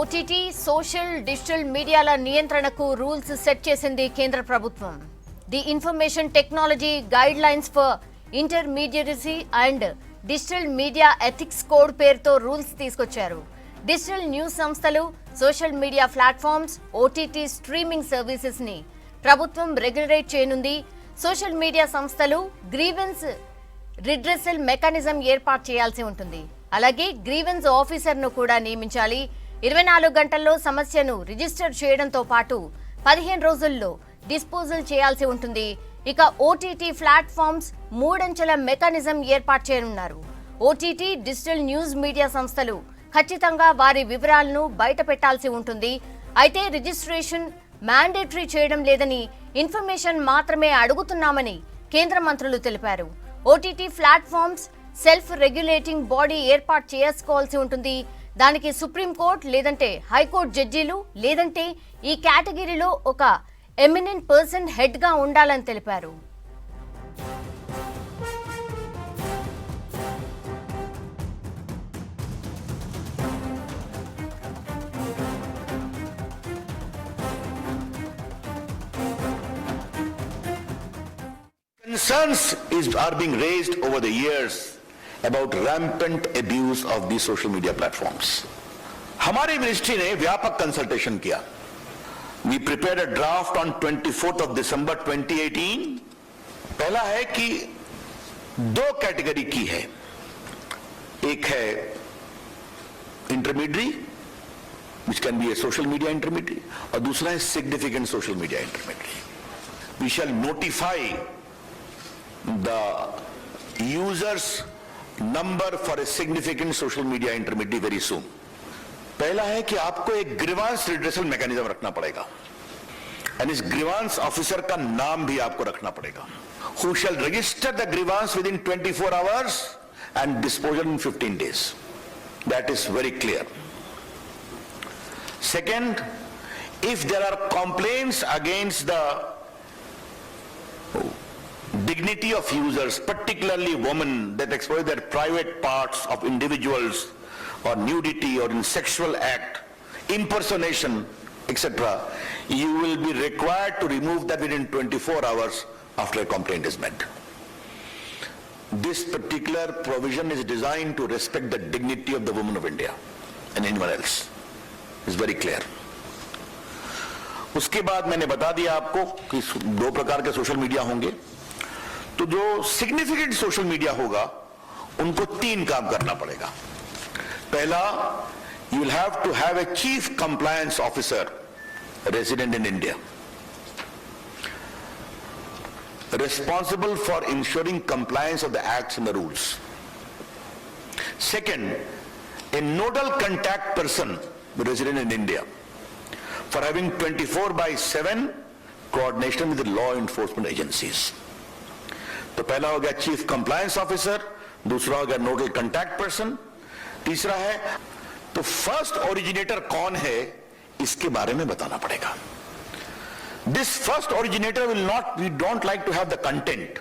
OTT social digital మీడియాల నియంత్రణకు rules set చేసింది కేంద్ర ప్రభుత్వం. The information technology guide lines for intermediary and digital media ethics code పేరుతో rules తీసుకొచ్చారు. డిజిటల్ న్యూస్ సంస్థలు, social media platforms, OTT streaming services ని ప్రభుత్వం రెగ్యులేట్ చేయనుంది. సోషల్ మీడియా సంస్థలు గ్రీవెన్స్ రిడ్రెసల్ మెకానిజం ఏర్పాటు చేయాల్సి ఉంటుంది. అలాగే గ్రీవెన్స్ ఆఫీసర్ను కూడా నియమించాలి. 24 గంటల్లో సమస్యను రిజిస్టర్ చేయడంతో పాటు 15 రోజుల్లో డిస్పోజల్ చేయాల్సి ఉంటుంది. ఇక ఓటీటీ ప్లాట్ఫామ్స్ 3 అంచెల మెకానిజం ఏర్పాటు చేయనున్నారు. ఓటీటీ డిజిటల్ న్యూస్ మీడియా సంస్థలు ఖచ్చితంగా వారి వివరాలను బయట పెట్టాల్సి ఉంటుంది. అయితే రిజిస్ట్రేషన్ మ్యాండేటరీ చేయడం లేదని, ఇన్ఫర్మేషన్ మాత్రమే అడుగుతున్నామని కేంద్ర మంత్రులు తెలిపారు. OTT platforms self regulating body ఏర్పాటు చేసుకోవాల్సి ఉంటుంది. దానికి సుప్రీంకోర్టు లేదంటే హైకోర్టు జడ్జీలు లేదంటే ఈ కేటగిరీలో ఒక ఎమినెంట్ పర్సన్ హెడ్ గా ఉండాలని తెలిపారు. Concerns are being raised over the years about rampant abuse of these social media platforms. हमारी मिनिस्ट्री ने व्यापक कंसल्टेशन किया. We prepared a draft on 24th of December 2018. पहला है कि 2 कैटेगरी की है. एक है intermediary, which can be a social media intermediary, और दूसरा है significant social media intermediary. We shall notify the users number for a significant social media intermediary very soon. पहला है कि आपको एक ग्रीवांस रिड्रेसल मैकेनिज्म रखना पड़ेगा, और इस ग्रीवांस ऑफिसर का नाम भी आपको रखना पड़ेगा, who shall register the grievance within 24 hours and disposal in 15 days. That is very clear. Second, if there are complaints against the dignity of users, particularly women, that exploit their private parts of individuals, or nudity, or in sexual act, impersonation, etc., you will be required to remove that within 24 hours after a complaint is made. This particular provision is designed to respect the dignity of the women of India and anyone else. It's very clear. उसके बाद मैंने बता दिया आपको कि 2 प्रकार के social media होंगे. तो जो सिग्निफिकेंट सोशल मीडिया होगा उनको 3 काम करना पड़ेगा. पहला, you will have to have a chief compliance officer resident in India, responsible for ensuring compliance of the acts and the rules. Second, a nodal contact person resident in India for having 24/7 coordination with the law enforcement agencies. तो पहला हो गया chief compliance officer, दूसरा हो गया nodal contact person, तीसरा है तो फर्स्ट ओरिजिनेटर कौन है इसके बारे में बताना पड़ेगा. This first originator will not, we don't like to have the content,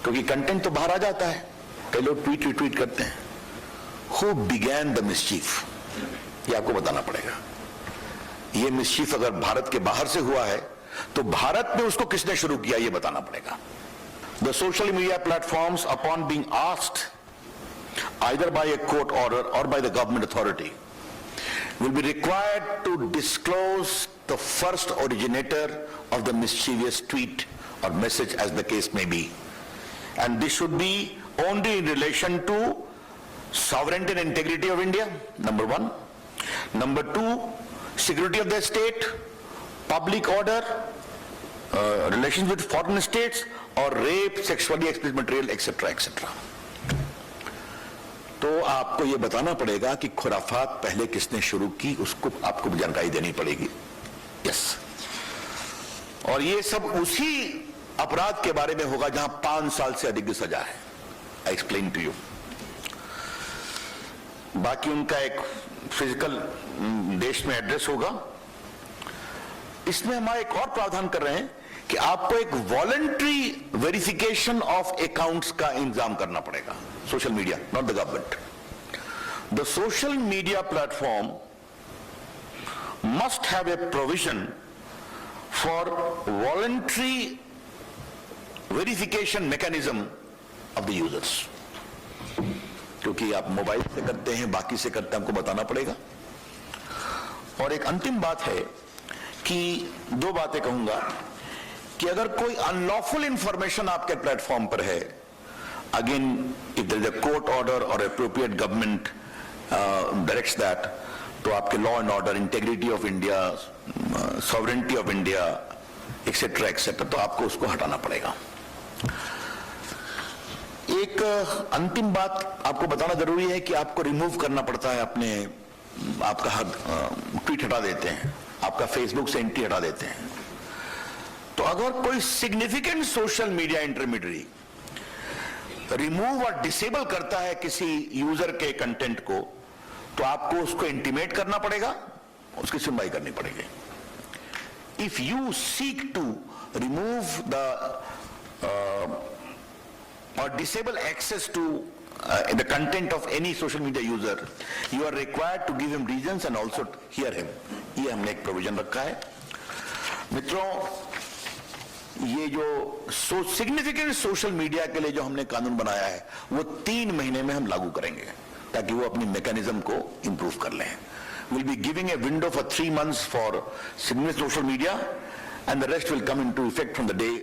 क्योंकि कंटेंट तो बाहर आ जाता है. कई लोग ट्वीट करते हैं. हु बिगैन द मिसचीफ, ये आपको बताना पड़ेगा. ये मिसचीफ अगर भारत के बाहर से हुआ है तो भारत में उसको किसने शुरू किया ये बताना पड़ेगा. The social media platforms, upon being asked either by a court order or by the government authority, will be required to disclose the first originator of the mischievous tweet or message, as the case may be. And this should be only in relation to sovereignty and integrity of India, number 1. Number 2, security of the state, public order, relations with foreign states, or rape, sexually explicit material, etc., etc. तो आपको ये बताना पड़ेगा कि खुराफात पहले किसने शुरू की, उसको आपको जानकारी देनी पड़ेगी. यस. और ये सब उसी अपराध के बारे में होगा जहां 5 साल से अधिक की सजा है. I explain to you. बाकी उनका एक फिजिकल देश में एड्रेस होगा. इसमें हम एक और प्रावधान कर रहे हैं कि आपको एक वॉलंटरी वेरिफिकेशन ऑफ अकाउंट्स का इंतजाम करना पड़ेगा. Social media, not the government. The social media platform must have a provision for voluntary verification mechanism of the users. क्योंकि आप मोबाइल से करते हैं, बाकी से करते हैं, हमको बताना पड़ेगा. और एक अंतिम बात है कि दो बातें कहूंगा कि अगर कोई अनलॉफुल इंफॉर्मेशन आपके प्लेटफॉर्म पर है, again if there is a court order और एप्रोप्रिएट गवर्नमेंट डायरेक्ट्स दैट, तो आपके law and order, integrity of India, sovereignty of India etcetera etcetera, तो आपको उसको हटाना पड़ेगा. एक अंतिम बात आपको बताना जरूरी है कि आपको रिमूव करना पड़ता है अपने, आपका ट्वीट हटा देते हैं, आपका फेसबुक से एंट्री हटा देते हैं. तो अगर कोई significant social media intermediary remove और डिसेबल करता है किसी यूजर के कंटेंट को, तो आपको उसको इंटीमेट करना पड़ेगा, उसकी सुनवाई करनी पड़ेगी. If you seek to remove the or disable access to the content of any social media user, you are required to give him reasons and also hear him. ये हमने एक प्रोविजन रखा है. मित्रों, ये जो सिग्निफिकेंट सोशल मीडिया के लिए जो हमने कानून बनाया है, वो 3 महीने में हम लागू करेंगे ताकि वो अपनी मैकेनिज्म को इंप्रूव कर लें. We'll be giving a window for 3 months for significant social media and the rest will come into effect from the day